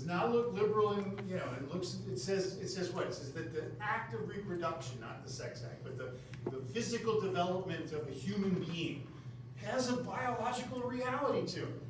not look liberal and, it says what? It says that the act of reproduction, not the sex act, but the physical development of a human being has a biological reality to it.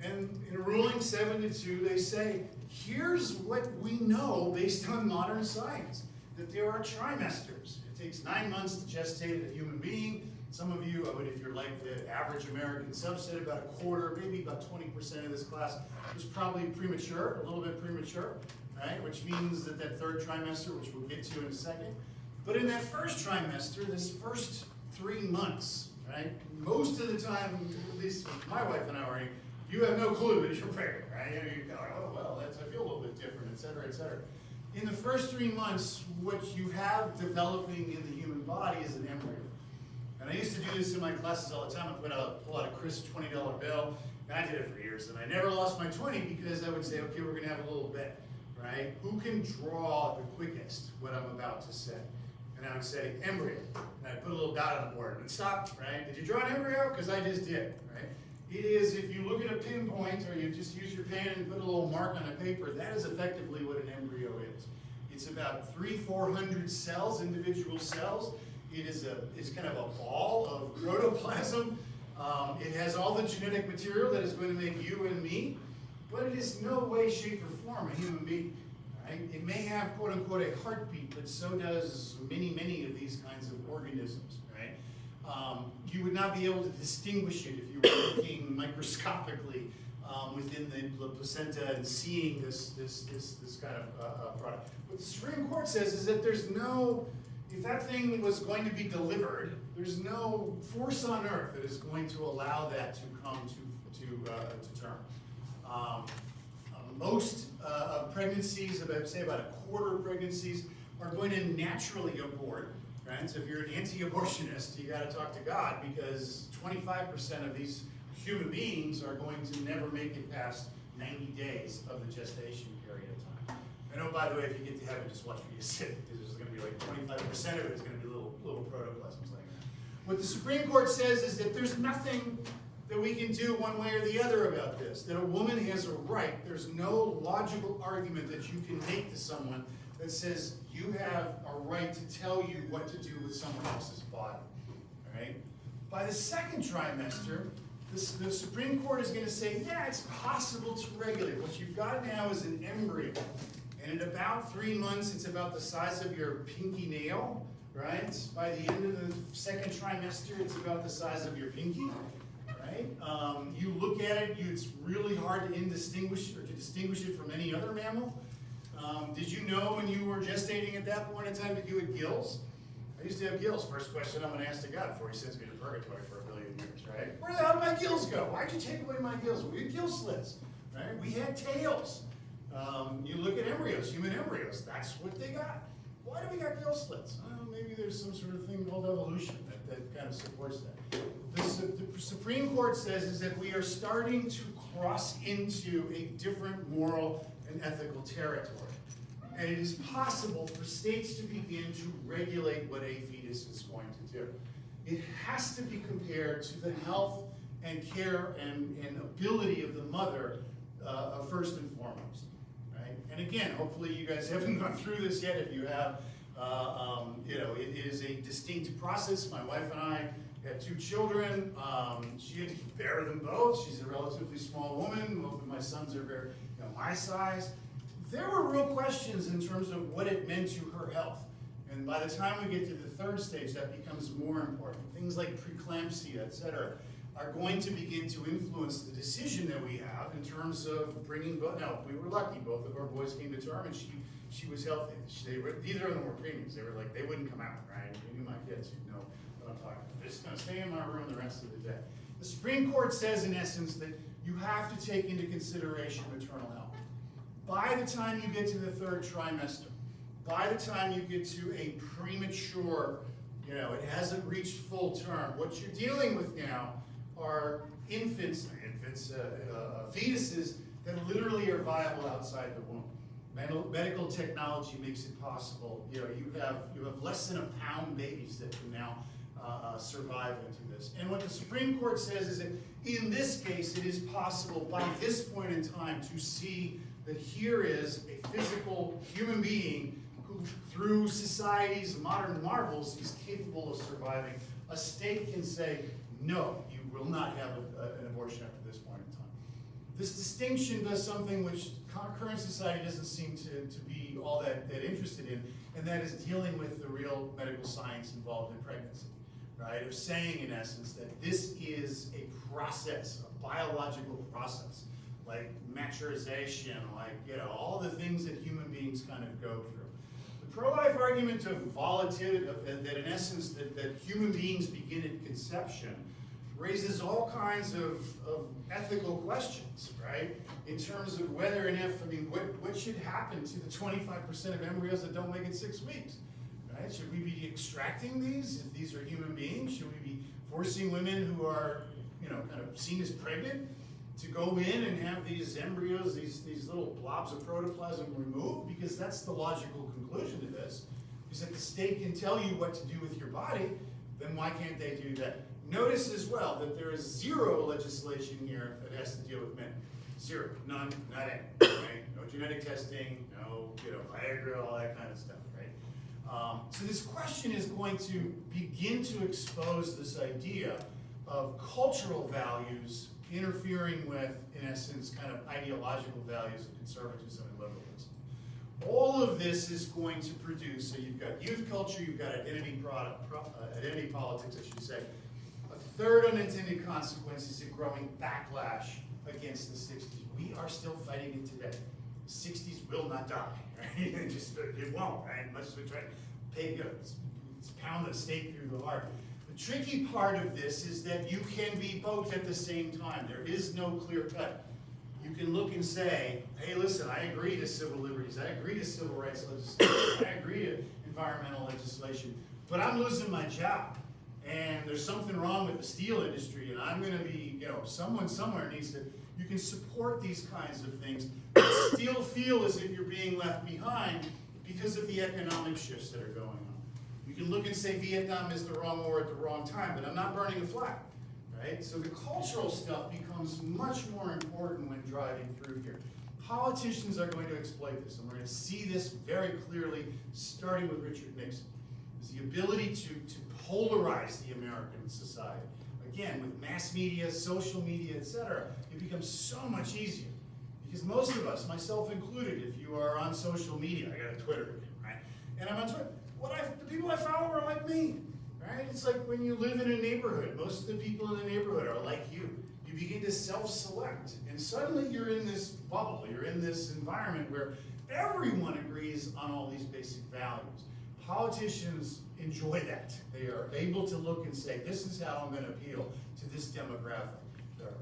And in ruling 7-2, they say, here's what we know based on modern science, that there are trimesters. It takes 9 months to gestate a human being. Some of you, if you're like the average American subset, about a quarter, maybe about 20% of this class was probably premature, a little bit premature, right? Which means that that third trimester, which we'll get to in a second. But in that first trimester, this first 3 months, right? Most of the time, at least my wife and I are, you have no clue that you're pregnant, right? You go, oh, well, I feel a little bit different, et cetera, et cetera. In the first 3 months, what you have developing in the human body is an embryo. And I used to do this in my classes all the time. I pull out a crisp $20 bill, and I did it for years. And I never lost my 20 because I would say, okay, we're gonna have a little bet, right? Who can draw the quickest what I'm about to say? And I would say, embryo. And I'd put a little dot on the board and stop, right? Did you draw an embryo? Because I just did, right? It is, if you look at a pinpoint or you just use your pen and put a little mark on a paper, that is effectively what an embryo is. It's about 300-400 cells, individual cells. It's kind of a ball of protoplasm. It has all the genetic material that is going to make you and me, but it is no way, shape, or form a human being. Right? It may have, quote unquote, a heartbeat, but so does many of these kinds of organisms. Right? You would not be able to distinguish it if you were looking microscopically within the placenta and seeing this kind of product. What the Supreme Court says is that there's no, if that thing was going to be delivered, there's no force on earth that is going to allow that to come to term. Most pregnancies, say about a quarter of pregnancies, are going to naturally abort. Right? So if you're an anti-abortionist, you got to talk to God, because 25% of these human beings are going to never make it past 90 days of the gestation period of time. And oh, by the way, if you get to heaven, just watch where you sit, because there's going to be like 25% of it is going to be little protoplasms like that. What the Supreme Court says is that there's nothing that we can do one way or the other about this, that a woman has a right. There's no logical argument that you can make to someone that says you have a right to tell you what to do with someone else's body. All right? By the second trimester, the Supreme Court is going to say, yeah, it's possible to regulate. What you've got now is an embryo. And at about 3 months, it's about the size of your pinky nail, right? By the end of the second trimester, it's about the size of your pinky, right? You look at it, it's really hard to distinguish it from any other mammal. Did you know when you were gestating at that point in time that you had gills? I used to have gills. First question I'm going to ask to God before he sends me to purgatory for 1 billion years, right? Where the hell did my gills go? Why'd you take away my gills? We had gill slits, right? We had tails. You look at embryos, human embryos, that's what they got. Why do we got gill slits? Maybe there's some sort of thing called evolution that kind of supports that. The Supreme Court says is that we are starting to cross into a different moral and ethical territory. And it is possible for states to begin to regulate what a fetus is going to do. It has to be compared to the health and care and ability of the mother first and foremost. Right? And again, hopefully you guys haven't gone through this yet. If you have, it is a distinct process. My wife and I had 2 children. She had to bear them both. She's a relatively small woman. Both of my sons are very, my size. There were real questions in terms of what it meant to her health. And by the time we get to the third stage, that becomes more important. Things like preeclampsia, et cetera, are going to begin to influence the decision that we have in terms of bringing both. Now, we were lucky. Both of our boys came to term, and she was healthy. Neither of them were preemies. They were like, they wouldn't come out, right? If you knew my kids, you'd know what I'm talking about. They're just going to stay in my room the rest of the day. The Supreme Court says, in essence, that you have to take into consideration maternal health. By the time you get to the third trimester, by the time you get to a premature, it hasn't reached full term, what you're dealing with now are fetuses that literally are viable outside the womb. Medical technology makes it possible. You have less than a pound babies that can now survive into this. And what the Supreme Court says is that in this case, it is possible by this point in time to see that here is a physical human being who, through society's modern marvels, is capable of surviving. A state can say, no, you will not have an abortion after this point in time. This distinction does something which current society doesn't seem to be all that interested in, and that is dealing with the real medical science involved in pregnancy, right? Of saying, in essence, that this is a process, a biological process, like maturization, like, all the things that human beings kind of go through. The pro-life argument of volatility, that in essence, that human beings begin at conception, raises all kinds of ethical questions, right? In terms of whether and if, what should happen to the 25% of embryos that don't make it 6 weeks, right? Should we be extracting these if these are human beings? Should we be forcing women who are, kind of seen as pregnant to go in and have these embryos, these little blobs of protoplasm removed? Because that's the logical conclusion to this, is that the state can tell you what to do with your body, then why can't they do that? Notice as well that there is zero legislation here that has to deal with men. Zero, none, not any, right? No genetic testing, no, Viagra, all that kind of stuff, right? So this question is going to begin to expose this idea of cultural values interfering with, in essence, kind of ideological values of conservatism and liberalism. All of this is going to produce, so you've got youth culture, you've got identity politics, I should say. A third unintended consequence is a growing backlash against the 60s. We are still fighting it today. The 60s will not die, right? It won't, right? Much as we try to pay, pound the stake through the heart. The tricky part of this is that you can be both at the same time. There is no clear cut. You can look and say, hey, listen, I agree to civil liberties, I agree to civil rights legislation, I agree to environmental legislation, but I'm losing my job. And there's something wrong with the steel industry, and I'm going to be, someone somewhere needs to, you can support these kinds of things, but still feel as if you're being left behind because of the economic shifts that are going on. You can look and say Vietnam is the wrong war at the wrong time, but I'm not burning a flag, right? So the cultural stuff becomes much more important when driving through here. Politicians are going to exploit this, and we're going to see this very clearly, starting with Richard Nixon. Is the ability to polarize the American society. Again, with mass media, social media, etc., it becomes so much easier. Because most of us, myself included, if you are on social media, I got a Twitter account, right? And I'm on Twitter. The people I follow are like me, right? It's like when you live in a neighborhood, most of the people in the neighborhood are like you. You begin to self-select, and suddenly you're in this bubble, you're in this environment where everyone agrees on all these basic values. Politicians enjoy that. They are able to look and say, this is how I'm going to appeal to this demographic.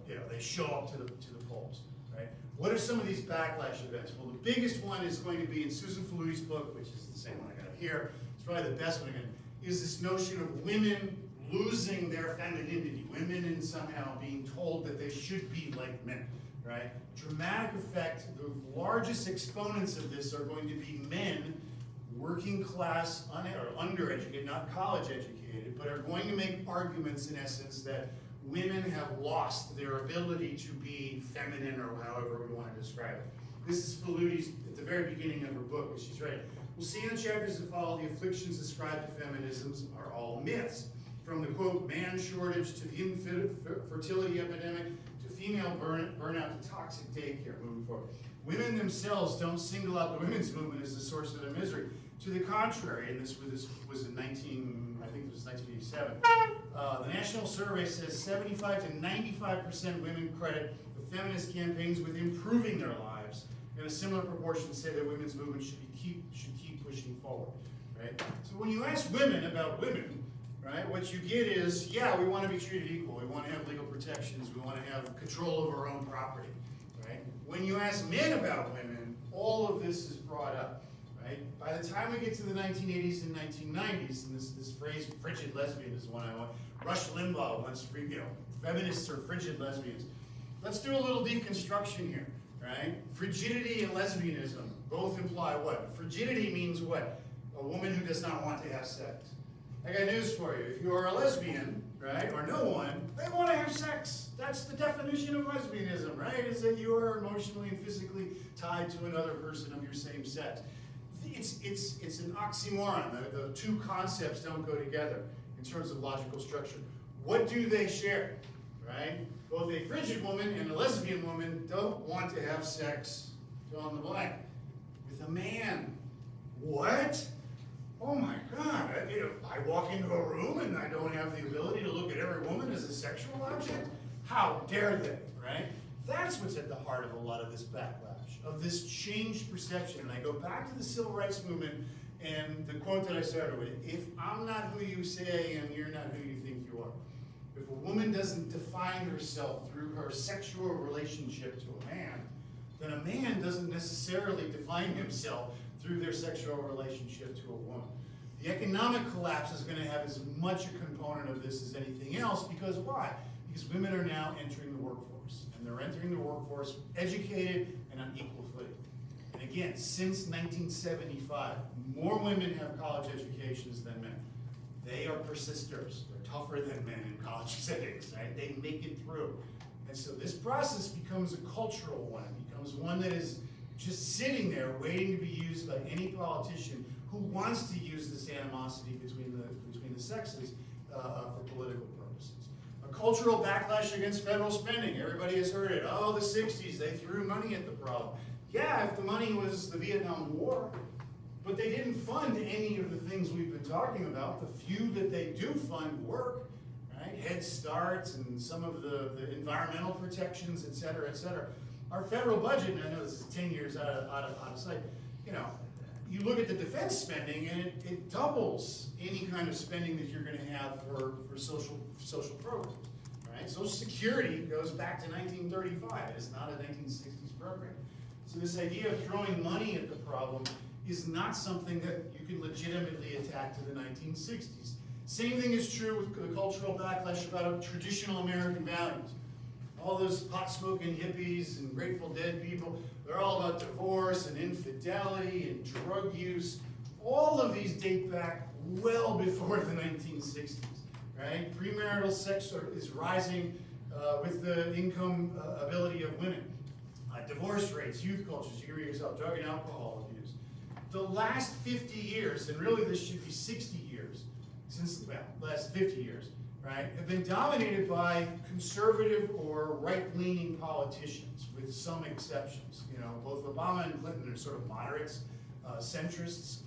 They show up to the polls, right? What are some of these backlash events? Well, the biggest one is going to be in Susan Faludi's book, which is the same one I got here. It's probably the best one again, is this notion of women losing their femininity, women somehow being told that they should be like men, right? Dramatic effect. The largest exponents of this are going to be men, working class, or undereducated, not college educated, but are going to make arguments in essence that women have lost their ability to be feminine, or however we want to describe it. This is Faludi's at the very beginning of her book, which she's writing. We'll see in the chapters that follow, the afflictions ascribed to feminisms are all myths. From the, quote, man shortage to the infertility epidemic to female burnout to toxic daycare moving forward. Women themselves don't single out the women's movement as the source of their misery. To the contrary, and this was in 1987, the national survey says 75 to 95% women credit the feminist campaigns with improving their lives, and a similar proportion say that women's movement should keep pushing forward, right? So when you ask women about women, right, what you get is, yeah, we want to be treated equal, we want to have legal protections, we want to have control over our own property, right? When you ask men about women, all of this is brought up. Right? By the time we get to the 1980s and 1990s, and this phrase frigid lesbian is one I want. Rush Limbaugh once, feminists are frigid lesbians. Let's do a little deconstruction here, right? Frigidity and lesbianism both imply what? Frigidity means what? A woman who does not want to have sex. I got news for you. If you are a lesbian, right, or no one, they want to have sex. That's the definition of lesbianism, right? Is that you are emotionally and physically tied to another person of your same sex. It's an oxymoron. The two concepts don't go together in terms of logical structure. What do they share, right? Both a frigid woman and a lesbian woman don't want to have sex, fill in the blank, with a man. What? Oh my God, I walk into a room and I don't have the ability to look at every woman as a sexual object? How dare they, right? That's what's at the heart of a lot of this backlash, of this changed perception. And I go back to the civil rights movement and the quote that I started with, if I'm not who you say and you're not who you think you are, if a woman doesn't define herself through her sexual relationship to a man, then a man doesn't necessarily define himself through their sexual relationship to a woman. The economic collapse is going to have as much a component of this as anything else, because why? Because women are now entering the workforce, and they're entering the workforce educated and on equal footing. And again, since 1975, more women have college educations than men. They are persisters. They're tougher than men in college settings, right? They make it through. And so this process becomes a cultural one. It becomes one that is just sitting there waiting to be used by any politician who wants to use this animosity between the sexes for political purposes. A cultural backlash against federal spending. Everybody has heard it. Oh, the 60s, they threw money at the problem. Yeah, if the money was the Vietnam War, but they didn't fund any of the things we've been talking about. The few that they do fund work, right? Head Starts and some of the environmental protections, et cetera, et cetera. Our federal budget, and I know this is 10 years out of sight, you know, you look at the defense spending and it doubles any kind of spending that you're going to have for social programs, right? Social Security goes back to 1935. It's not a 1960s program. So this idea of throwing money at the problem is not something that you can legitimately attack to the 1960s. Same thing is true with the cultural backlash about traditional American values. All those pot-smoking hippies and Grateful Dead people, they're all about divorce and infidelity and drug use. All of these date back well before the 1960s, right? Premarital sex is rising with the income ability of women. Divorce rates, youth cultures, you hear yourself, drug and alcohol abuse. The last 50 years, and really this should be 60 years, last 50 years, right, have been dominated by conservative or right-leaning politicians, with some exceptions. You know, both Obama and Clinton are sort of moderates, centrists,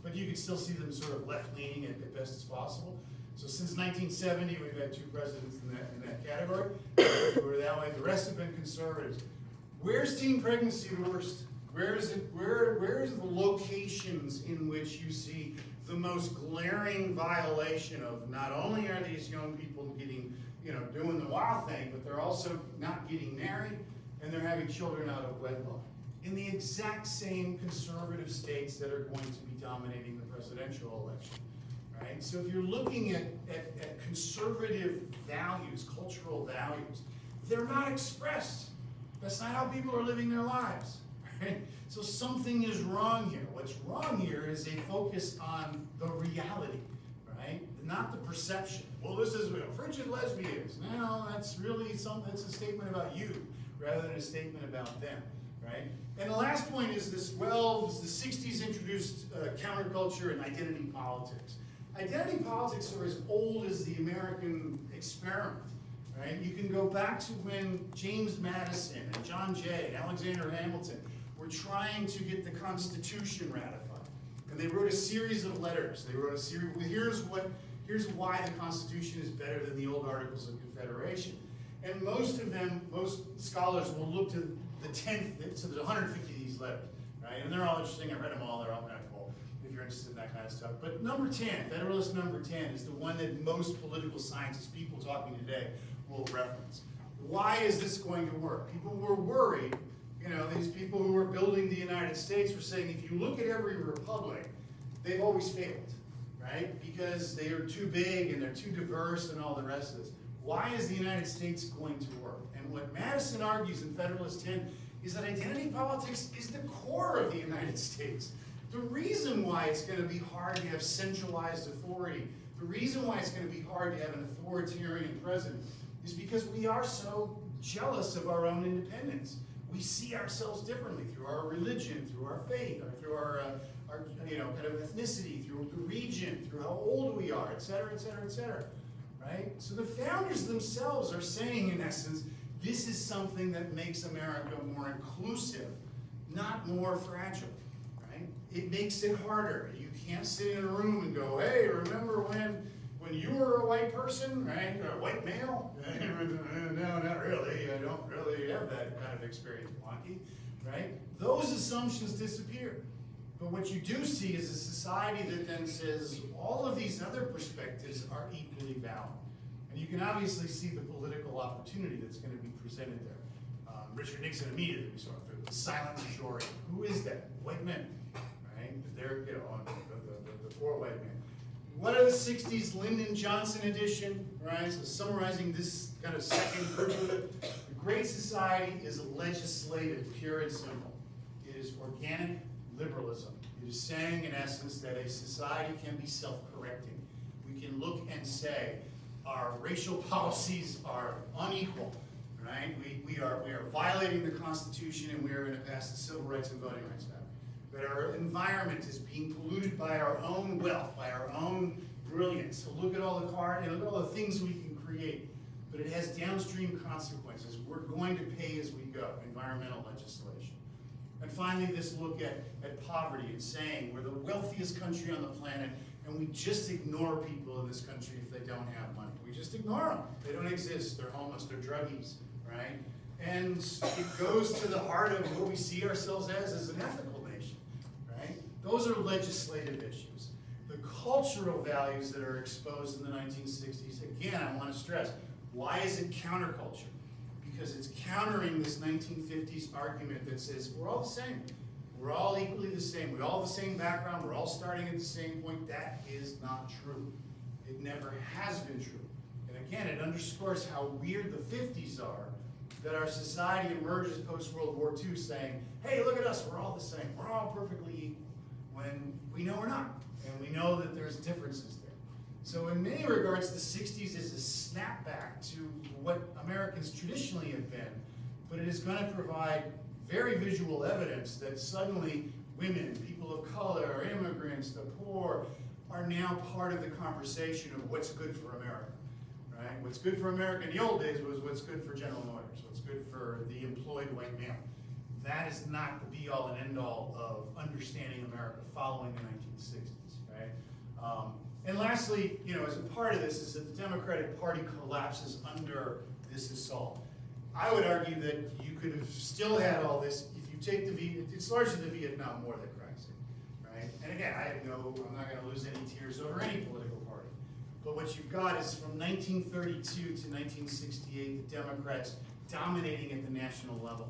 but you can still see them sort of left-leaning at best as possible. So since 1970, we've had two presidents in that category who are that way. The rest have been conservatives. Where's teen pregnancy the worst? Where is the locations in which you see the most glaring violation of not only are these young people getting, doing the wild thing, but they're also not getting married and they're having children out of wedlock in the exact same conservative states that are going to be dominating the presidential election, right? So if you're looking at conservative values, cultural values, they're not expressed. That's not how people are living their lives, right? So something is wrong here. What's wrong here is a focus on the reality, right? Not the perception. Well, this is frigid lesbians. No, that's really something. That's a statement about you rather than a statement about them, right? And the last point is this. Well, the '60s introduced counterculture and identity politics. Identity politics are as old as the American experiment. Right? You can go back to when James Madison and John Jay and Alexander Hamilton were trying to get the Constitution ratified. And they wrote a series of letters. They wrote a series, here's why the Constitution is better than the old Articles of Confederation. And most scholars will look to the 10th, so there's 150 of these letters, right? And they're all interesting. I read them all, they're all kind of cool if you're interested in that kind of stuff. But number 10, Federalist number 10, is the one that most political scientists, people talking today, will reference. Why is this going to work? People were worried, these people who were building the United States were saying, if you look at every republic, they've always failed, right? Because they are too big and they're too diverse and all the rest of this. Why is the United States going to work? And what Madison argues in Federalist 10 is that identity politics is the core of the United States. The reason why it's going to be hard to have centralized authority, The reason why it's going to be hard to have an authoritarian president is because we are so jealous of our own independence. We see ourselves differently through our religion, through our faith, or through our kind of ethnicity, through the region, through how old we are, et cetera, et cetera, et cetera. Right? So the founders themselves are saying, in essence, this is something that makes America more inclusive, not more fragile. Right? It makes it harder. You can't sit in a room and go, hey, remember when you were a white person, right? Or a white male? No, not really. I don't really have that kind of experience, Wonky. Right? Those assumptions disappear. But what you do see is a society that then says all of these other perspectives are equally valid. And you can obviously see the political opportunity that's going to be presented there. Richard Nixon immediately saw the silent majority. Who is that? White men, right? They're, on the poor white men. What are the 60s Lyndon Johnson edition, right? So summarizing this kind of second group of it. The Great Society is legislative, pure and simple. It is organic liberalism. It is saying, in essence, that a society can be self-correcting. We can look and say, our racial policies are unequal, right? We are violating the Constitution, and we are going to pass the Civil Rights and Voting Rights Act. That our environment is being polluted by our own wealth, by our own brilliance. So look at all look at all the things we can create. But it has downstream consequences. We're going to pay as we go, environmental legislation. And finally, this look at poverty and saying we're the wealthiest country on the planet, and we just ignore people in this country if they don't have money. We just ignore them. They don't exist. They're homeless. They're druggies, right? And it goes to the heart of what we see ourselves as an ethical nation, right? Those are legislative issues. The cultural values that are exposed in the 1960s, again, I want to stress, why is it counterculture? Because it's countering this 1950s argument that says we're all the same. We're all equally the same. We all have the same background. We're all starting at the same point. That is not true. It never has been true. And again, it underscores how weird the 50s are, that our society emerges post-World War II saying, hey, look at us, we're all the same. We're all perfectly equal. When we know we're not. And we know that there's differences there. So in many regards, the 60s is a snapback to what Americans traditionally have been, but it is going to provide very visual evidence that suddenly women, people of color, immigrants, the poor, are now part of the conversation of what's good for America, right? What's good for America in the old days was what's good for General Motors, what's good for the employed white male. That is not the be-all and end-all of understanding America following the 1960s, right? And lastly, as a part of this is that the Democratic Party collapses under this assault. I would argue that you could have still had all this if you take it's largely the Vietnam War that cracks it, right? And again, I'm not going to lose any tears over any political party. But what you've got is from 1932 to 1968, the Democrats dominating at the national level.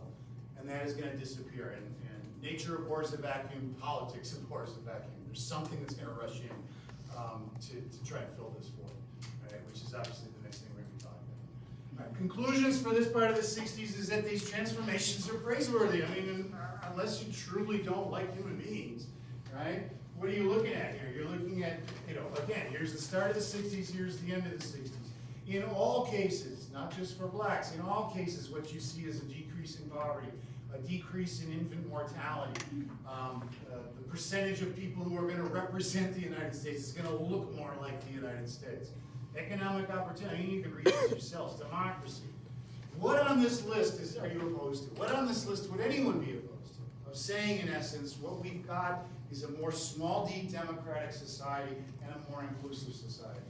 And that is going to disappear. And nature abhors a vacuum, politics abhors a vacuum. There's something that's going to rush in to try and fill this void, right? Which is obviously the next thing we're going to be talking about. Right. Conclusions for this part of the 60s is that these transformations are praiseworthy. I mean, unless you truly don't like human beings, right? What are you looking at here? You're looking at, again, here's the start of the 60s, here's the end of the 60s. In all cases, not just for blacks, in all cases, what you see is a decrease in poverty, a decrease in infant mortality. The percentage of people who are going to represent the United States is going to look more like the United States. Economic opportunity, you can read this yourselves. Democracy. What on this list are you opposed to? What on this list would anyone be opposed to? Of saying, in essence, what we've got is a more small d democratic society and a more inclusive society.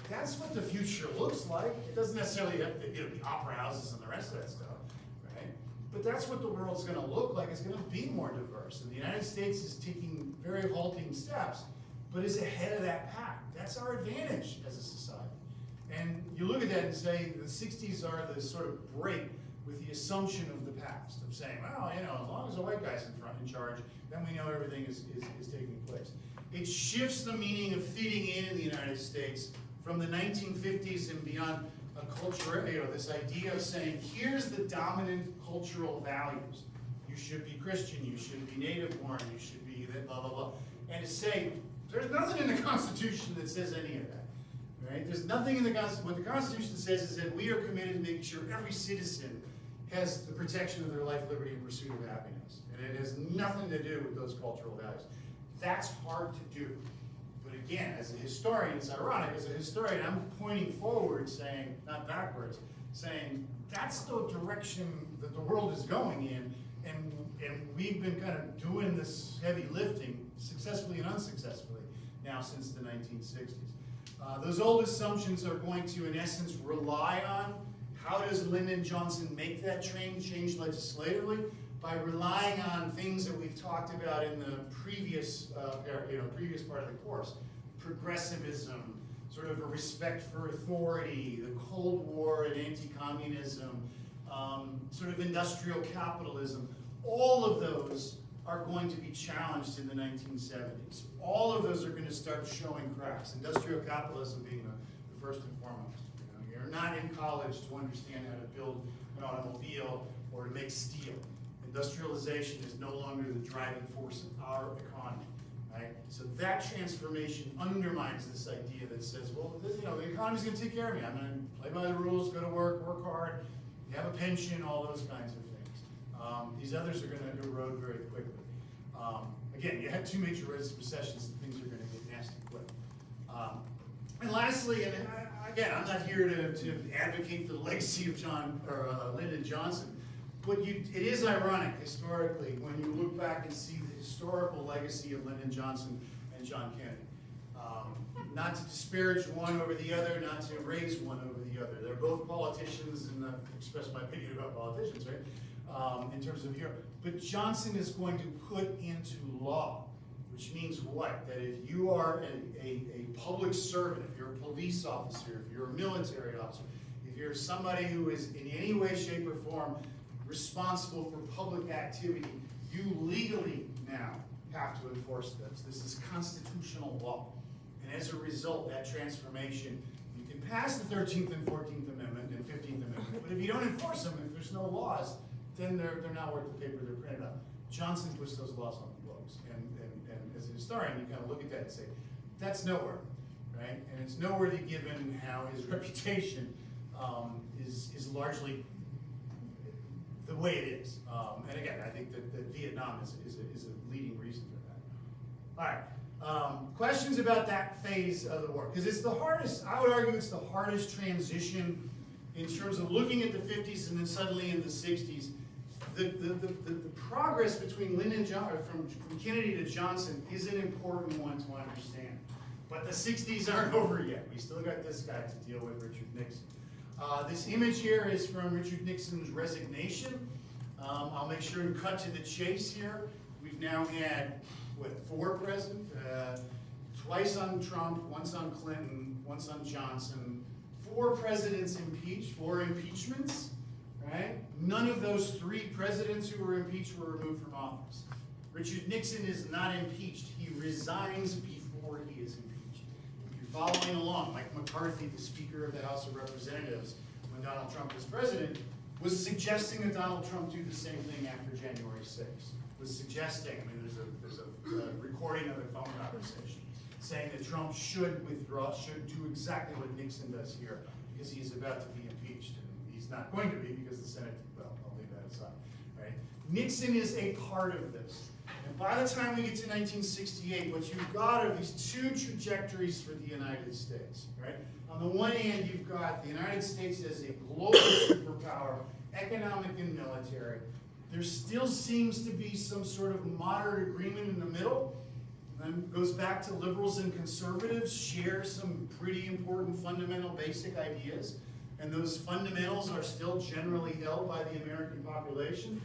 That's what the future looks like. It doesn't necessarily have to be opera houses and the rest of that stuff, right? But that's what the world's going to look like. It's going to be more diverse. And the United States is taking very halting steps, but is ahead of that pack. That's our advantage as a society. And you look at that and say the 60s are the sort of break with the assumption of the past, of saying, well, as long as the white guy's in charge, then we know everything is taking place. It shifts the meaning of fitting in the United States from the 1950s and beyond a culture, this idea of saying, here's the dominant cultural values. You should be Christian, you should be native born, you should be blah, blah, blah. And to say, there's nothing in the Constitution that says any of that. right? There's nothing in the Constitution. What the Constitution says is that we are committed to making sure every citizen has the protection of their life, liberty, and pursuit of happiness. And it has nothing to do with those cultural values. That's hard to do. But again, as a historian, it's ironic, as a historian, I'm pointing forward saying, not backwards, saying that's the direction that the world is going in, and we've been kind of doing this heavy lifting, successfully and unsuccessfully, now since the 1960s. Those old assumptions are going to, in essence, rely on how does Lyndon Johnson make that change legislatively? By relying on things that we've talked about in the previous part of the course. Progressivism, sort of a respect for authority, the Cold War and anti-communism, sort of industrial capitalism. All of those are going to be challenged in the 1970s. All of those are going to start showing cracks. Industrial capitalism being the first and foremost. You're not in college to understand how to build an automobile or to make steel. Industrialization is no longer the driving force of our economy, right? So that transformation undermines this idea that says, well, the economy's going to take care of me. I'm going to play by the rules, go to work hard, you have a pension, all those kinds of things. These others are going to erode very quickly. Again, you had two major recessions, and things are going to get nasty quick. And lastly, and again, I'm not here to advocate for the legacy of Lyndon Johnson. But it is ironic, historically, when you look back and see the historical legacy of Lyndon Johnson and John Kennedy. Not to disparage one over the other, not to raise one over the other. They're both politicians, and I've expressed my opinion about politicians, right? In terms of here. But Johnson is going to put into law, which means what? That if you are a public servant, if you're a police officer, if you're a military officer, if you're somebody who is in any way, shape, or form responsible for public activity, you legally now have to enforce this. This is constitutional law. And as a result, that transformation, you can pass the 13th and 14th Amendment and 15th Amendment, but if you don't enforce them, if there's no laws, then they're not worth the paper they're printed on. Johnson puts those laws on the books. And as a historian, you kind of look at that and say, that's nowhere, right? And it's noteworthy given how his reputation is largely the way it is. And again, I think that Vietnam is a leading reason for that. All right, questions about that phase of the war? Because it's the hardest, I would argue it's the hardest transition in terms of looking at the 50s and then suddenly in the 60s. The progress between from Kennedy to Johnson is an important one to understand. But the 60s aren't over yet. We still got this guy to deal with, Richard Nixon. This image here is from Richard Nixon's resignation. I'll make sure to cut to the chase here. We've now had, four presidents? Twice on Trump, once on Clinton, once on Johnson. 4 presidents impeached, 4 impeachments, right? None of those 3 presidents who were impeached were removed from office. Richard Nixon is not impeached. He resigns before he is impeached. If you're following along, Mike McCarthy, the Speaker of the House of Representatives, when Donald Trump was president, was suggesting that Donald Trump do the same thing after January 6th. Was suggesting, there's a recording of a phone conversation, saying that Trump should withdraw, should do exactly what Nixon does here, because he's about to be impeached. And he's not going to be because the Senate, well, I'll leave that aside, right? Nixon is a part of this. And by the time we get to 1968, what you've got are these 2 trajectories for the United States, right? On the one hand, you've got the United States as a global superpower, economic and military. There still seems to be some sort of moderate agreement in the middle. And goes back to liberals and conservatives share some pretty important fundamental basic ideas. And those fundamentals are still generally held by the American population.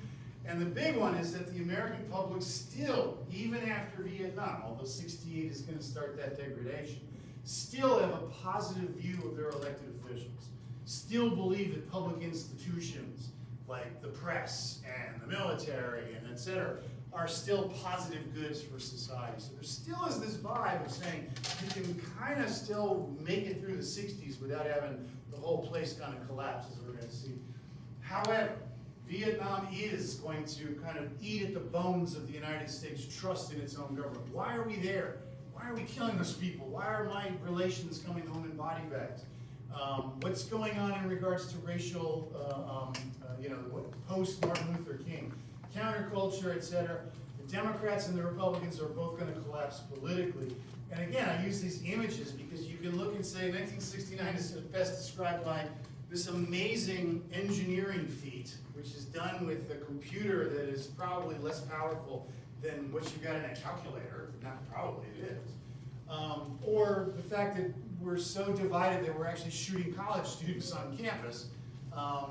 And the big one is that the American public still, even after Vietnam, although 68 is going to start that degradation, still have a positive view of their elected officials. Still believe that public institutions like the press and the military and et cetera are still positive goods for society. So there still is this vibe of saying you can kind of still make it through the 60s without having the whole place kind of collapse, as we're going to see. However, Vietnam is going to kind of eat at the bones of the United States' trust in its own government. Why are we there? Why are we killing those people? Why are my relations coming home in body bags? What's going on in regards to racial, post Martin Luther King, counterculture, etc. The Democrats and the Republicans are both going to collapse politically. And again, I use these images because you can look and say 1969 is best described by this amazing engineering feat, which is done with a computer that is probably less powerful than what you've got in a calculator. Not probably, it is. Or the fact that we're so divided that we're actually shooting college students on campus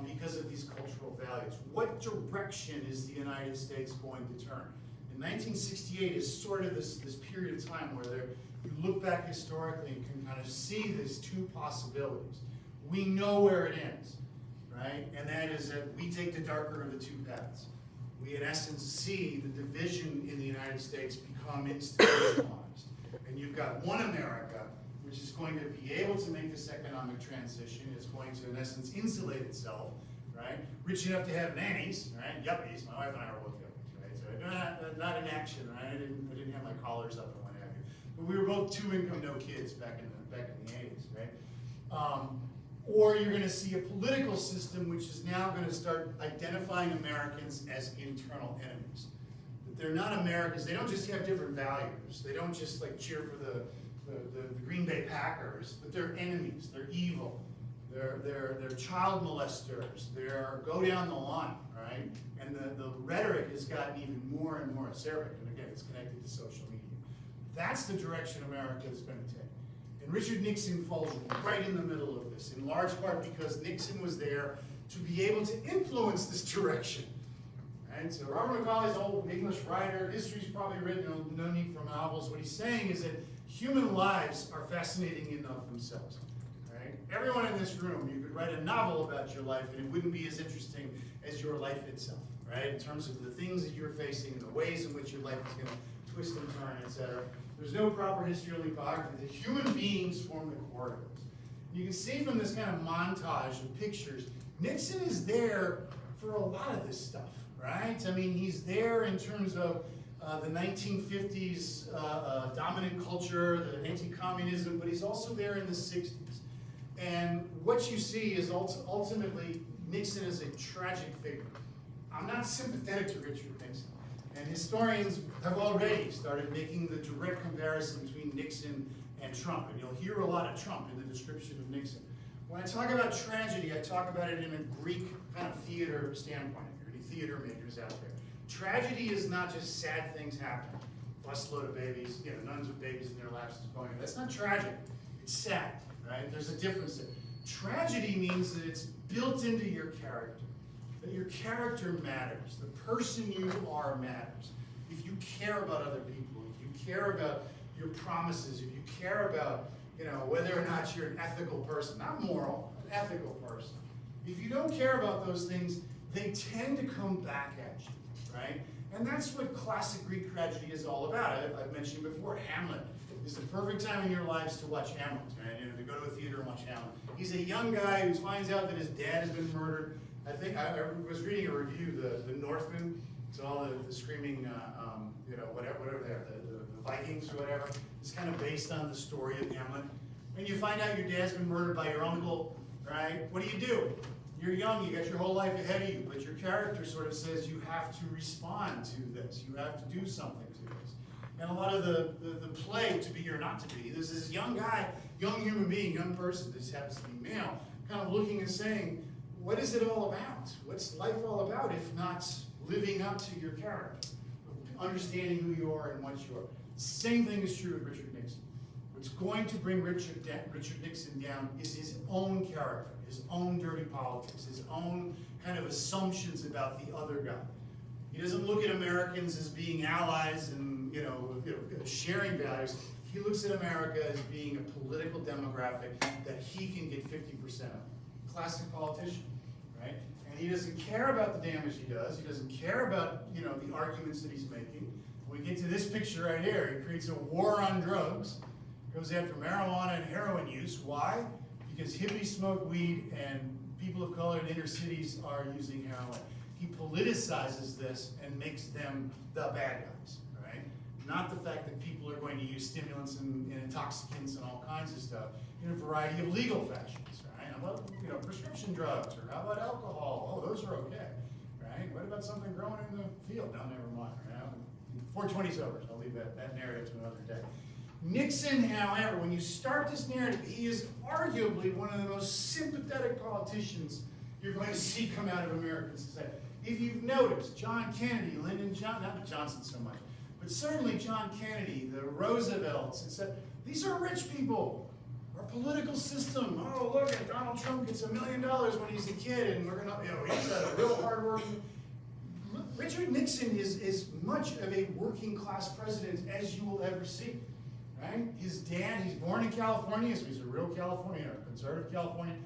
because of these cultural values. What direction is the United States going to turn? In 1968 is sort of this period of time where you look back historically and can kind of see these two possibilities. We know where it ends, right? And that is that we take the darker of the two paths. We, in essence, see the division in the United States become institutionalized. And you've got one America, which is going to be able to make this economic transition, is going to, in essence, insulate itself, right? Rich enough to have nannies, right? Yuppies. My wife and I are both yuppies, right? So not in action, right? I didn't have my collars up and what have you. But we were both two income, no kids back in the 80s, right? Or you're going to see a political system which is now going to start identifying Americans as internal enemies. That they're not Americans. They don't just have different values. They don't just like cheer for the Green Bay Packers, but they're enemies. They're evil. They're child molesters. They're go down the line, right? And the rhetoric has gotten even more and more acerbic. And again, it's connected to social media. That's the direction America is going to take. And Richard Nixon falls right in the middle of this, in large part because Nixon was there to be able to influence this direction. Right? So Robert Macaulay's an old English writer, history's probably written, no need for novels. What he's saying is that human lives are fascinating in and of themselves. Right? Everyone in this room, you could write a novel about your life and it wouldn't be as interesting as your life itself, right? In terms of the things that you're facing and the ways in which your life is going to twist and turn, etc. There's no proper history biography. The human beings form the corridors. You can see from this kind of montage of pictures, Nixon is there for a lot of this stuff, right? I mean, he's there in terms of the 1950s dominant culture, the anti-communism, but he's also there in the 60s. And what you see is ultimately Nixon is a tragic figure. I'm not sympathetic to Richard Nixon. And historians have already started making the direct comparison between Nixon and Trump. And you'll hear a lot of Trump in the description of Nixon. When I talk about tragedy, I talk about it in a Greek kind of theater standpoint. If you're any theater majors out there. Tragedy is not just sad things happening. Busload of babies, nuns with babies in their laps is going on. That's not tragic. It's sad, right? There's a difference there. Tragedy means that it's built into your character. That your character matters. The person you are matters. If you care about other people, if you care about your promises, if you care about, whether or not you're an ethical person, not moral, an ethical person. If you don't care about those things, they tend to come back at you, right? And that's what classic Greek tragedy is all about. I've mentioned before, Hamlet is the perfect time in your lives to watch Hamlet, right? To go to a theater and watch Hamlet. He's a young guy who finds out that his dad has been murdered. I think I was reading a review, the Northman, so all the screaming, whatever they are, the Vikings or whatever, is kind of based on the story of Hamlet. And you find out your dad's been murdered by your uncle, right? What do? You're young, you got your whole life ahead of you, but your character sort of says you have to respond to this. You have to do something to this. And a lot of the play, to be or not to be, there's this young guy, young human being, young person, this happens to be male, kind of looking and saying, what is it all about? What's life all about if not living up to your character? Understanding who you are and what you are. Same thing is true of Richard Nixon. What's going to bring Richard Nixon down is his own character, his own dirty politics, his own kind of assumptions about the other guy. He doesn't look at Americans as being allies and sharing values. He looks at America as being a political demographic that he can get 50% of. Classic politician, right? And he doesn't care about the damage he does. He doesn't care about the arguments that he's making. When we get to this picture right here, he creates a war on drugs, goes after marijuana and heroin use. Why? Because hippies smoke weed and people of color in inner cities are using heroin. He politicizes this and makes them the bad guys, right? Not the fact that people are going to use stimulants and intoxicants and all kinds of stuff in a variety of legal fashions, right? How about, prescription drugs, or how about alcohol? Oh, those are okay, right? What about something growing in the field? No, never mind, right? 420's over, so I'll leave that narrative to another day. Nixon, however, when you start this narrative, he is arguably one of the most sympathetic politicians you're going to see come out of American society. If you've noticed, John Kennedy, Lyndon Johnson, not Johnson so much, but certainly John Kennedy, the Roosevelts, etc. These are rich people. Our political system, oh, look at Donald Trump gets $1 million when he's a kid, and we're going to, he's a real hard working. Richard Nixon is as much of a working class president as you will ever see, right? His dad, he's born in California, so he's a real Californian, a conservative Californian.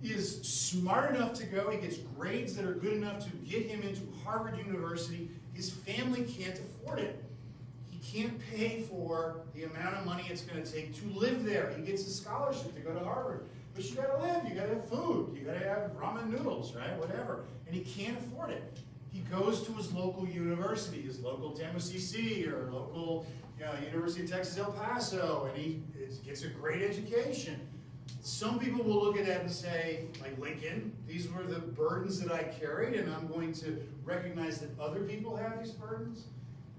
He is smart enough to go, he gets grades that are good enough to get him into Harvard University. His family can't afford it. He can't pay for the amount of money it's going to take to live there. He gets a scholarship to go to Harvard. But you gotta live, you gotta have food, you gotta have ramen noodles, right? Whatever. And he can't afford it. He goes to his local university, his local TMUCC or local University of Texas El Paso, and he gets a great education. Some people will look at that and say, like Lincoln, these were the burdens that I carried, and I'm going to recognize that other people have these burdens.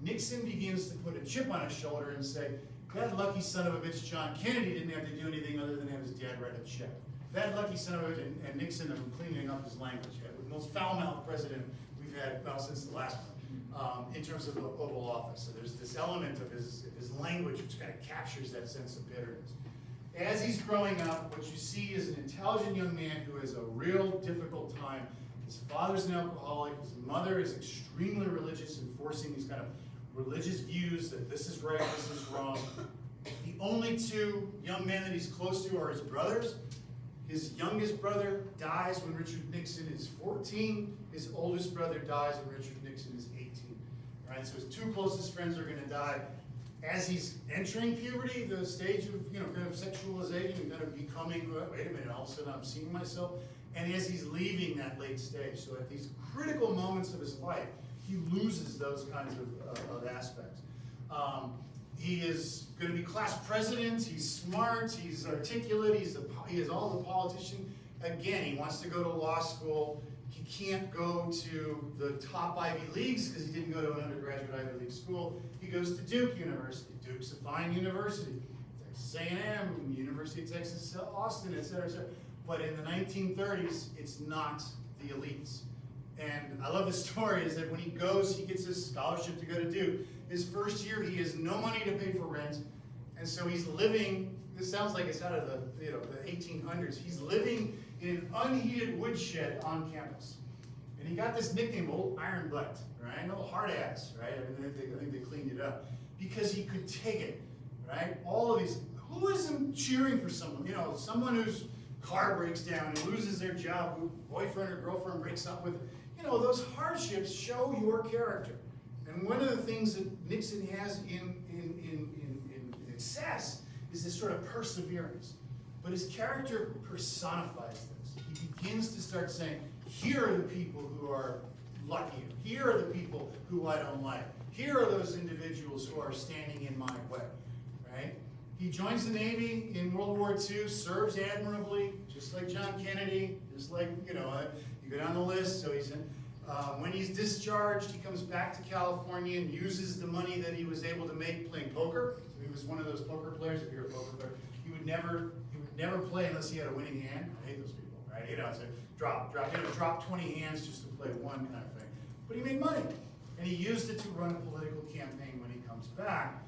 Nixon begins to put a chip on his shoulder and say, that lucky son of a bitch John Kennedy didn't have to do anything other than have his dad write a check. That lucky son of a bitch, and Nixon, I'm cleaning up his language, the most foul-mouthed president we've had, well, since the last one, in terms of the Oval Office. So there's this element of his language which kind of captures that sense of bitterness. As he's growing up, what you see is an intelligent young man who has a real difficult time. His father's an alcoholic, his mother is extremely religious, enforcing these kind of religious views that this is right, this is wrong. The only two young men that he's close to are his brothers. His youngest brother dies when Richard Nixon is 14. His oldest brother dies when Richard Nixon is 18. Right? So his two closest friends are going to die. As he's entering puberty, the stage of kind of sexualization and kind of becoming, wait a minute, all of a sudden I'm seeing myself. And as he's leaving that late stage, so at these critical moments of his life, he loses those kinds of aspects. He is going to be class president. He's smart. He's articulate. He is all the politician. Again, he wants to go to law school. He can't go to the top Ivy Leagues because he didn't go to an undergraduate Ivy League school. He goes to Duke University. Duke's a fine university. Texas A&M, University of Texas Austin, et cetera, et cetera. But in the 1930s, it's not the elites. And I love the story is that when he goes, he gets his scholarship to go to Duke. His first year, he has no money to pay for rent, and so he's living, this sounds like it's out of the 1800s, he's living in an unheated woodshed on campus. And he got this nickname, Old Iron Butt, right? Old hard ass, right? I think they cleaned it up. Because he could take it, right? All of these, who isn't cheering for someone? Someone whose car breaks down and loses their job, who boyfriend or girlfriend breaks up with, those hardships show your character. And one of the things that Nixon has in excess is this sort of perseverance. But his character personifies this. He begins to start saying, here are the people who are luckier. Here are the people who I don't like. Here are those individuals who are standing in my way, right? He joins the Navy in World War II, serves admirably, just like John Kennedy, just like, you go down the list. So he's in. When he's discharged, he comes back to California and uses the money that he was able to make playing poker. So he was one of those poker players. If you're a poker player, he would never play unless he had a winning hand. I hate those people, right? It's a drop 20 hands just to play one kind of thing. But he made money, and he used it to run a political campaign when he comes back.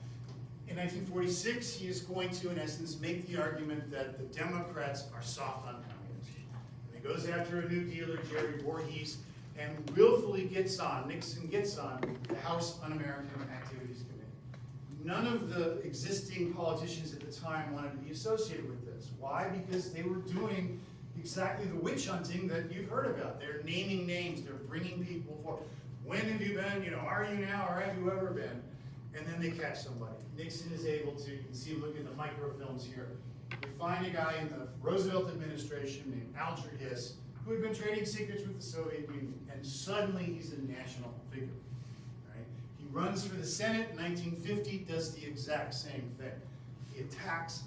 In 1946, he is going to, in essence, make the argument that the Democrats are soft on communism. And he goes after a New Dealer, Jerry Voorhees, and willfully Nixon gets on the House Un-American Activities Committee. None of the existing politicians at the time wanted to be associated with this. Why? Because they were doing exactly the witch hunting that you've heard about. They're naming names, they're bringing people forward. When have you been? Are you now, or have you ever been? And then they catch somebody. Nixon is able to, you can see, look at the microfilms here. We find a guy in the Roosevelt administration named Alger Hiss, who had been trading secrets with the Soviet Union, and suddenly he's a national figure. Right? He runs for the Senate in 1950, does the exact same thing. He attacks.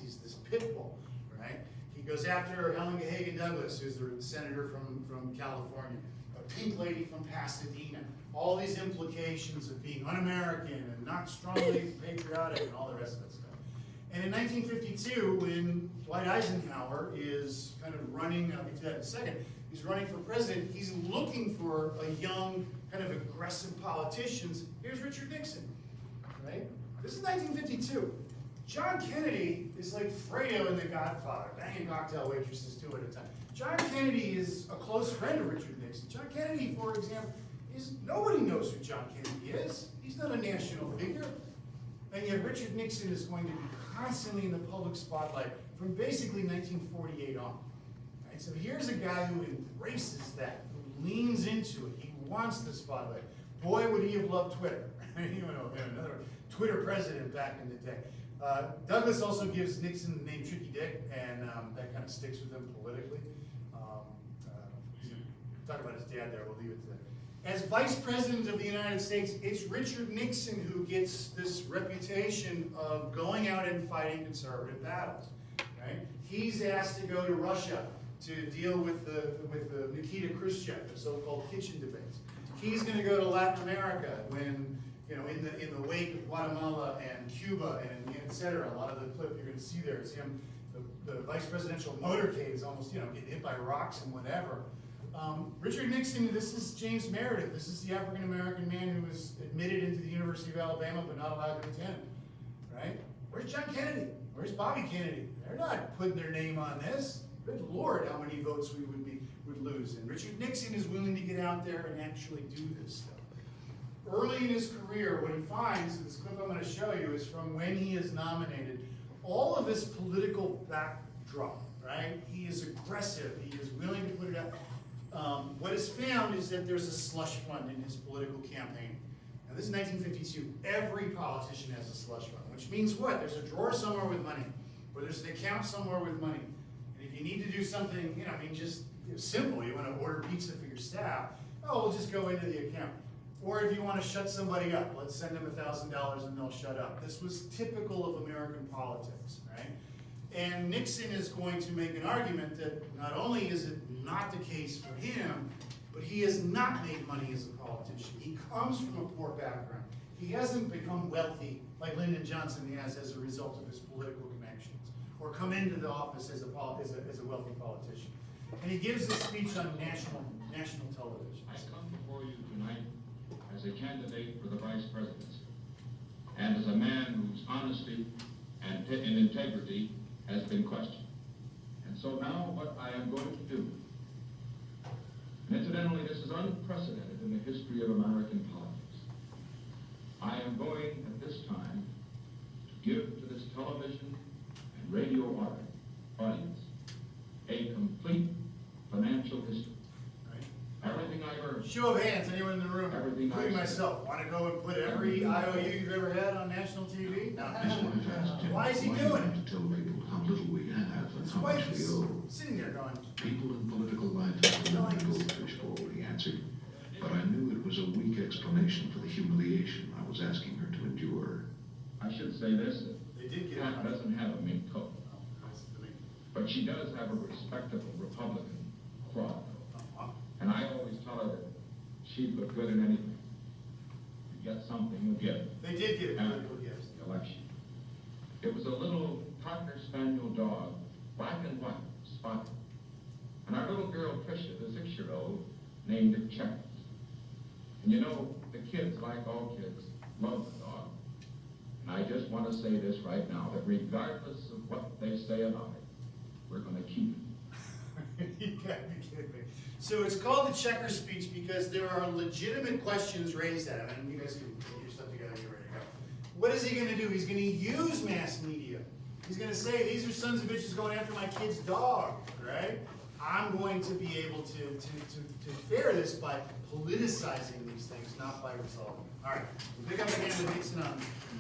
He's this pit bull, right? He goes after Helen Gahagan Douglas, who's the senator from California, a pink lady from Pasadena. All these implications of being un-American and not strongly patriotic and all the rest of that stuff. And in 1952, when Dwight Eisenhower is kind of running, I'll get to that in a second, he's running for president, he's looking for a young, kind of aggressive politician. Here's Richard Nixon, right? This is 1952. John Kennedy is like Fredo in The Godfather, banging cocktail waitresses 2 at a time. John Kennedy is a close friend of Richard Nixon. John Kennedy, for example, nobody knows who John Kennedy is. He's not a national figure. And yet Richard Nixon is going to be constantly in the public spotlight from basically 1948 on. Right? So here's a guy who embraces that, who leans into it. He wants the spotlight. Boy, would he have loved Twitter. Another Twitter president back in the day. Douglas also gives Nixon the name Tricky Dick, and that kind of sticks with him politically. Talk about his dad there, we'll leave it to that. As Vice President of the United States, it's Richard Nixon who gets this reputation of going out and fighting conservative battles. Right? He's asked to go to Russia to deal with the Nikita Khrushchev, the so-called kitchen debates. He's going to go to Latin America when, in the wake of Guatemala and Cuba and et cetera. A lot of the clip you're going to see there is him. The vice presidential motorcade is almost, getting hit by rocks and whatever. Richard Nixon, this is James Meredith. This is the African-American man who was admitted into the University of Alabama but not allowed to attend, right? Where's John Kennedy? Where's Bobby Kennedy? They're not putting their name on this. Good Lord, how many votes we would lose. And Richard Nixon is willing to get out there and actually do this stuff. Early in his career, what he finds, this clip I'm going to show you, is from when he is nominated, all of his political backdrop, right? He is aggressive. He is willing to put it out. What is found is that there's a slush fund in his political campaign. Now, this is 1952. Every politician has a slush fund, which means what? There's a drawer somewhere with money, or there's an account somewhere with money. And if you need to do something, just simple, you want to order pizza for your staff, we'll just go into the account. Or if you want to shut somebody up, let's send them $1,000 and they'll shut up. This was typical of American politics, right? And Nixon is going to make an argument that not only is it not the case for him, but he has not made money as a politician. He comes from a poor background. He hasn't become wealthy like Lyndon Johnson has as a result of his political connections, or come into the office as a wealthy politician. And he gives this speech on national television. I come before you tonight as a candidate for the vice presidency, and as a man whose honesty and integrity has been questioned. And so now what I am going to do, and incidentally this is unprecedented in the history of American politics, I am going at this time to give to this television and radio audience a complete financial history. Everything I heard. Show of hands, anyone in the room, Everything including myself, want to go and put every IOU you've ever had on national TV? No. Why is he doing it? To tell people how little we have and His how much wife we is owe. sitting there going, People in political life have known the goldfish bowl, he answered. But I knew it was a weak explanation for the humiliation I was asking her to endure. I should say this, they did get Pat out. doesn't have a mink coat, but she does have a respectable Republican frock. And I always tell her that she'd look good in anything. You get something, you get it. They did get a After political gift. the election. It was a little Cocker Spaniel dog, black and white, spotted. And our little girl, Tricia, the 6-year-old, named it Checkers. And the kids, like all kids, love the dog. And I just want to say this right now, that regardless of what they say about it, we're going to keep it. You gotta be kidding me. So it's called the Checker speech because there are legitimate questions raised at him, and you guys can get your stuff together and get ready to go. What is he gonna do? He's gonna use mass media. He's gonna say, these are sons of bitches going after my kid's dog, right? I'm going to be able to fare this by politicizing these things, not by resolving them. All right, we'll pick up again with Nixon on